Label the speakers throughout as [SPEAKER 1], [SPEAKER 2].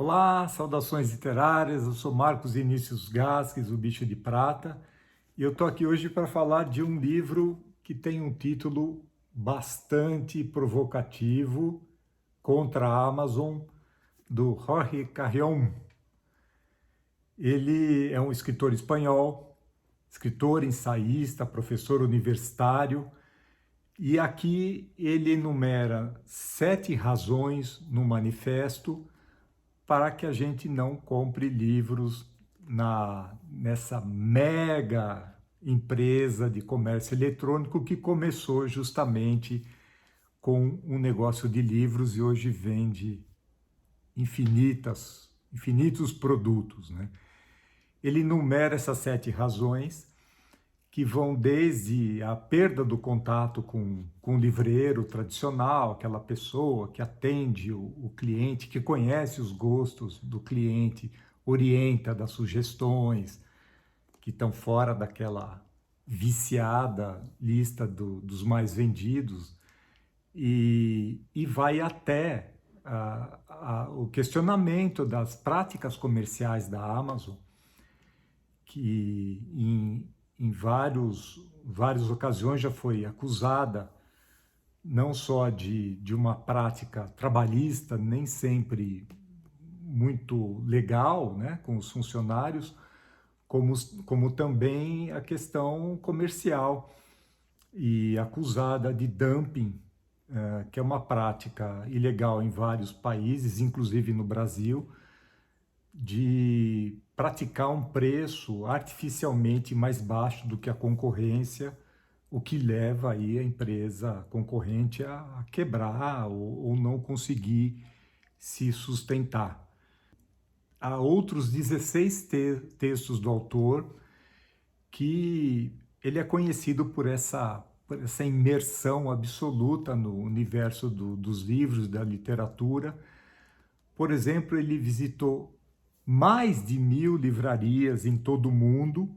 [SPEAKER 1] Olá, saudações literárias. Eu sou Marcos Vinícius Gasques, o Bicho de Prata, e eu estou aqui hoje para falar de um livro que tem um título bastante provocativo contra a Amazon, do Jorge Carrión. Ele é um escritor espanhol, escritor, ensaísta, professor universitário, e aqui ele enumera 7 razões no manifesto para que a gente não compre livros nessa mega empresa de comércio eletrônico que começou justamente com um negócio de livros e hoje vende infinitos produtos, né? Ele enumera essas 7 razões que vão desde a perda do contato com o livreiro tradicional, aquela pessoa que atende o cliente, que conhece os gostos do cliente, orienta, dá sugestões, que estão fora daquela viciada lista dos mais vendidos, e vai até o questionamento das práticas comerciais da Amazon, que em várias ocasiões já foi acusada não só de uma prática trabalhista nem sempre muito legal, né, com os funcionários, como também a questão comercial, e acusada de dumping, que é uma prática ilegal em vários países, inclusive no Brasil, de praticar um preço artificialmente mais baixo do que a concorrência, o que leva aí a empresa concorrente a quebrar ou não conseguir se sustentar. Há outros 16 textos do autor que ele é conhecido por essa imersão absoluta no universo dos livros, da literatura. Por exemplo, ele visitou mais de 1000 livrarias em todo o mundo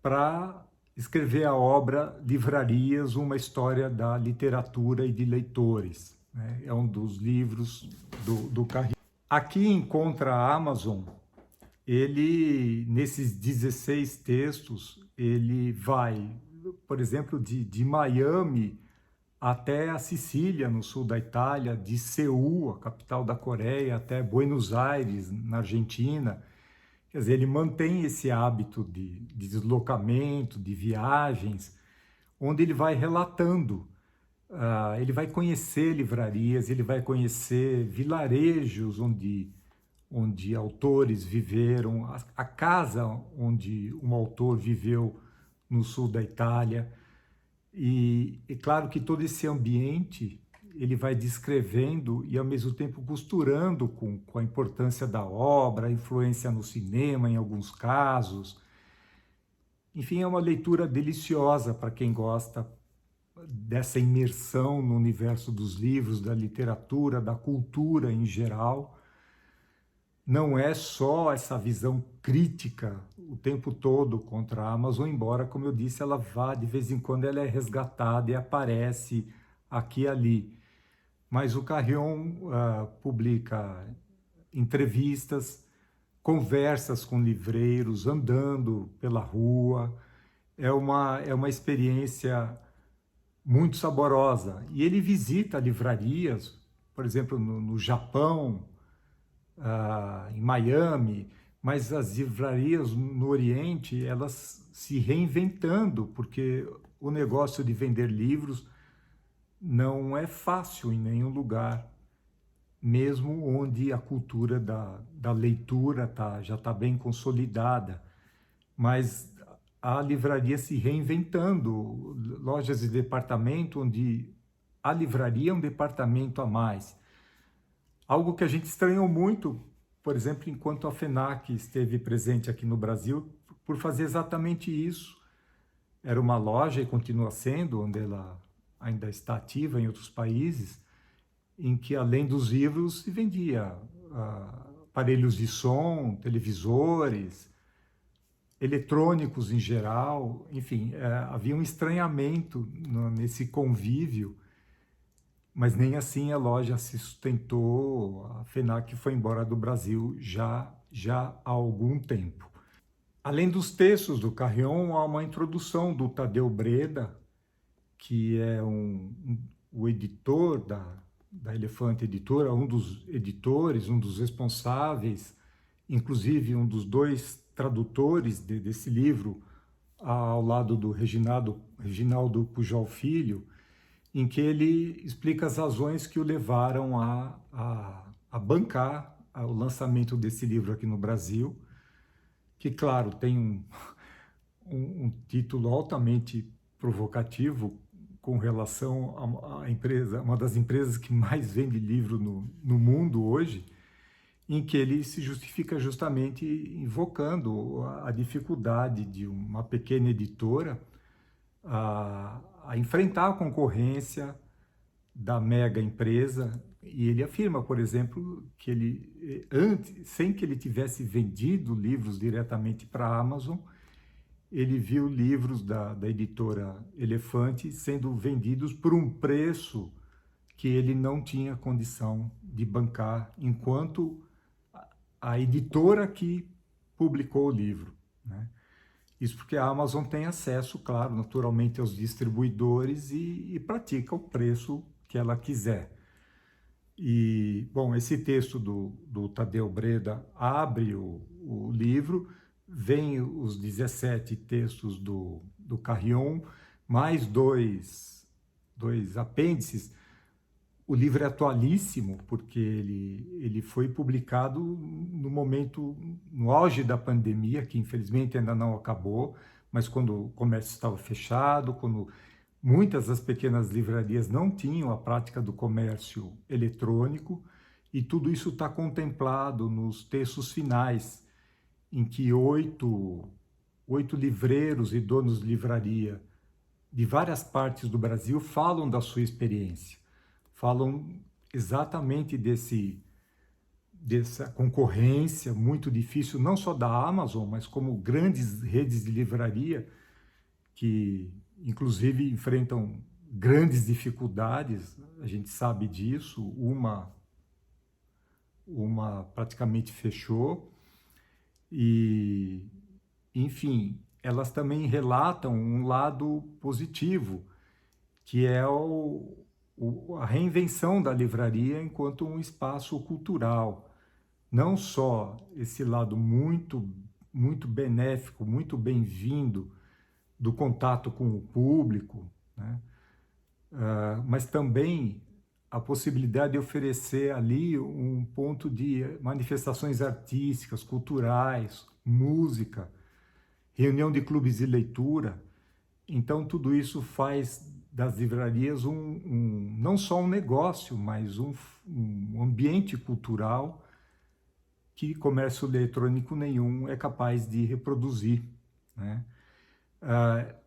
[SPEAKER 1] para escrever a obra Livrarias, uma história da literatura e de leitores, né? É um dos livros do Carrier. Aqui encontra a Amazon, nesses 16 textos, ele vai, por exemplo, de Miami até a Sicília, no sul da Itália, de Seul, a capital da Coreia, até Buenos Aires, na Argentina. Quer dizer, ele mantém esse hábito de deslocamento, de viagens, onde ele vai relatando. Ele vai conhecer livrarias, ele vai conhecer vilarejos onde autores viveram, a casa onde um autor viveu no sul da Itália. E é claro que todo esse ambiente ele vai descrevendo e ao mesmo tempo costurando com a importância da obra, a influência no cinema em alguns casos. Enfim, é uma leitura deliciosa para quem gosta dessa imersão no universo dos livros, da literatura, da cultura em geral. Não é só essa visão crítica o tempo todo contra a Amazon, embora, como eu disse, ela vá, de vez em quando ela é resgatada e aparece aqui e ali. Mas o Carrion publica entrevistas, conversas com livreiros, andando pela rua. É uma experiência muito saborosa. E ele visita livrarias, por exemplo, no Japão, em Miami, mas as livrarias no Oriente, elas se reinventando, porque o negócio de vender livros não é fácil em nenhum lugar, mesmo onde a cultura da leitura já está bem consolidada. Mas a livraria se reinventando, lojas de departamento onde a livraria é um departamento a mais. Algo que a gente estranhou muito, por exemplo, enquanto a FENAC esteve presente aqui no Brasil, por fazer exatamente isso. Era uma loja, e continua sendo, onde ela ainda está ativa em outros países, em que, além dos livros, se vendia aparelhos de som, televisores, eletrônicos em geral. Enfim, havia um estranhamento nesse convívio, mas nem assim a loja se sustentou. A FENAC foi embora do Brasil já há algum tempo. Além dos textos do Carrion, há uma introdução do Tadeu Breda, que é o editor da Elefante Editora, um dos editores, um dos responsáveis, inclusive um dos dois tradutores desse livro, ao lado do Reginaldo Pujol Filho, em que ele explica as razões que o levaram a bancar o lançamento desse livro aqui no Brasil, que, claro, tem um título altamente provocativo com relação à empresa, uma das empresas que mais vende livro no mundo hoje, em que ele se justifica justamente invocando a dificuldade de uma pequena editora a enfrentar a concorrência da mega empresa. E ele afirma, por exemplo, que ele, antes, sem que ele tivesse vendido livros diretamente para a Amazon, ele viu livros da editora Elefante sendo vendidos por um preço que ele não tinha condição de bancar, enquanto a editora que publicou o livro, né? Isso porque a Amazon tem acesso, claro, naturalmente aos distribuidores e pratica o preço que ela quiser. E, bom, esse texto do Tadeu Breda abre o livro, vem os 17 textos do Carrion, mais dois apêndices. O livro é atualíssimo, porque ele foi publicado no momento, no auge da pandemia, que infelizmente ainda não acabou, mas quando o comércio estava fechado, quando muitas das pequenas livrarias não tinham a prática do comércio eletrônico, e tudo isso está contemplado nos textos finais, em que oito livreiros e donos de livraria de várias partes do Brasil falam da sua experiência, falam exatamente dessa concorrência muito difícil, não só da Amazon, mas como grandes redes de livraria que, inclusive, enfrentam grandes dificuldades, a gente sabe disso, uma praticamente fechou, e, enfim, elas também relatam um lado positivo, que é a reinvenção da livraria enquanto um espaço cultural. Não só esse lado muito benéfico, muito bem-vindo do contato com o público, né? Mas também a possibilidade de oferecer ali um ponto de manifestações artísticas, culturais, música, reunião de clubes de leitura. Então, tudo isso faz das livrarias não só um negócio, mas um ambiente cultural que comércio eletrônico nenhum é capaz de reproduzir, né?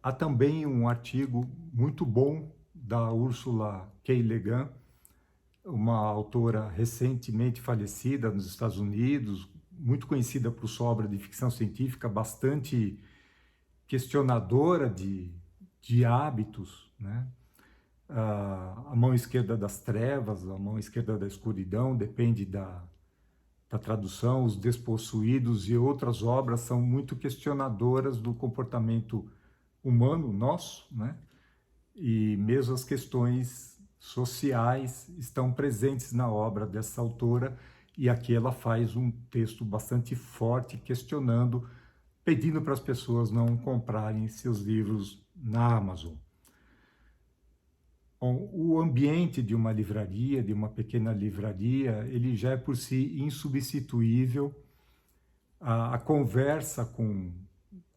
[SPEAKER 1] Há também um artigo muito bom da Ursula K. Le Guin, uma autora recentemente falecida nos Estados Unidos, muito conhecida por sua obra de ficção científica, bastante questionadora de hábitos, né? A mão esquerda das trevas, a mão esquerda da escuridão, depende da tradução. Os Despossuídos e outras obras são muito questionadoras do comportamento humano nosso, né? E mesmo as questões sociais estão presentes na obra dessa autora, e aqui ela faz um texto bastante forte questionando, pedindo para as pessoas não comprarem seus livros na Amazon. Bom, o ambiente de uma livraria, de uma pequena livraria, ele já é por si insubstituível. A conversa com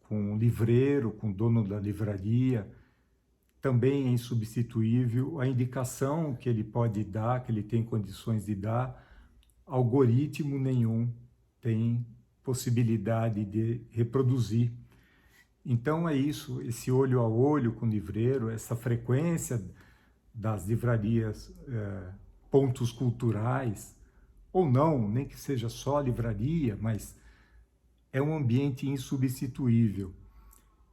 [SPEAKER 1] o livreiro, com o dono da livraria, também é insubstituível. A indicação que ele pode dar, que ele tem condições de dar, algoritmo nenhum tem possibilidade de reproduzir. Então é isso, esse olho a olho com o livreiro, essa frequência das livrarias, pontos culturais, ou não, nem que seja só livraria, mas é um ambiente insubstituível.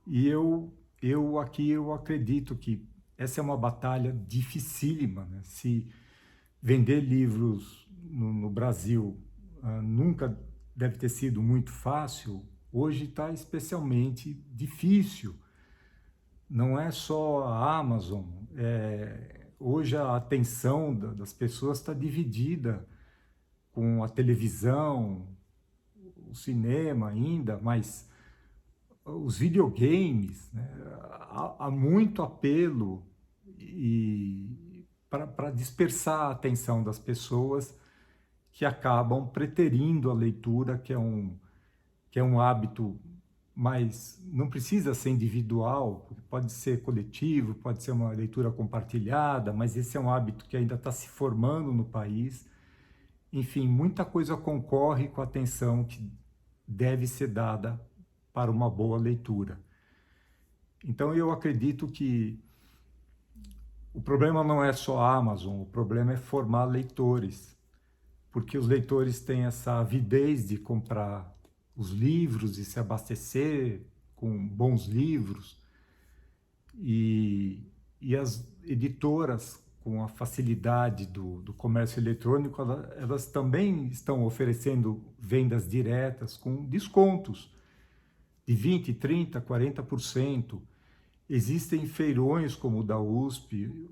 [SPEAKER 1] E eu acredito que essa é uma batalha dificílima, né? Se vender livros no Brasil nunca deve ter sido muito fácil, hoje está especialmente difícil. Não é só a Amazon, hoje a atenção das pessoas está dividida com a televisão, o cinema ainda, mas os videogames, né? Há muito apelo para dispersar a atenção das pessoas que acabam preterindo a leitura, que é um hábito, mas não precisa ser individual, pode ser coletivo, pode ser uma leitura compartilhada, mas esse é um hábito que ainda está se formando no país. Enfim, muita coisa concorre com a atenção que deve ser dada para uma boa leitura. Então eu acredito que o problema não é só a Amazon, o problema é formar leitores, porque os leitores têm essa avidez de comprar os livros e se abastecer com bons livros, e as editoras, com a facilidade do comércio eletrônico, elas também estão oferecendo vendas diretas com descontos de 20%, 30%, 40%. Existem feirões como o da USP,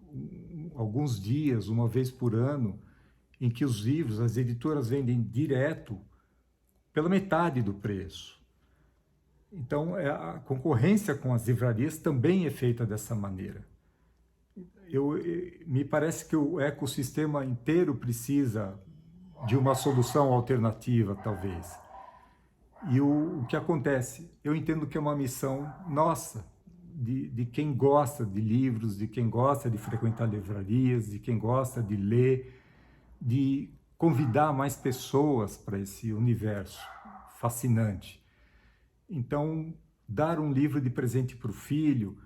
[SPEAKER 1] alguns dias, uma vez por ano, em que os livros, as editoras vendem direto pela metade do preço. Então, a concorrência com as livrarias também é feita dessa maneira. Me parece que o ecossistema inteiro precisa de uma solução alternativa, talvez. E o que acontece? Eu entendo que é uma missão nossa, de quem gosta de livros, de quem gosta de frequentar livrarias, de quem gosta de ler, de convidar mais pessoas para esse universo fascinante. Então, dar um livro de presente para o filho,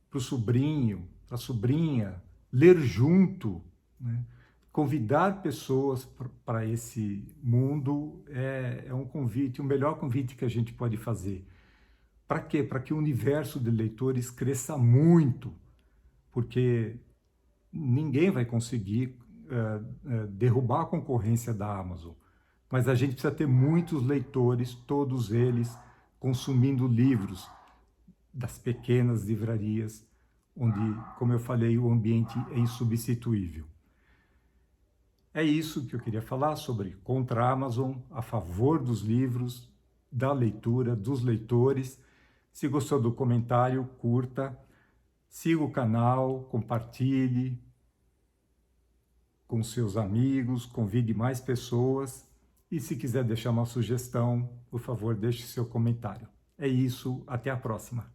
[SPEAKER 1] para o sobrinho, para a sobrinha, ler junto, né? Convidar pessoas para esse mundo é um convite, o melhor convite que a gente pode fazer. Para quê? Para que o universo de leitores cresça muito, porque ninguém vai conseguir derrubar a concorrência da Amazon, mas a gente precisa ter muitos leitores, todos eles consumindo livros das pequenas livrarias, onde, como eu falei, o ambiente é insubstituível. É isso que eu queria falar sobre contra a Amazon, a favor dos livros, da leitura, dos leitores. Se gostou do comentário, curta, siga o canal, compartilhe com seus amigos, convide mais pessoas e se quiser deixar uma sugestão, por favor, deixe seu comentário. É isso, até a próxima.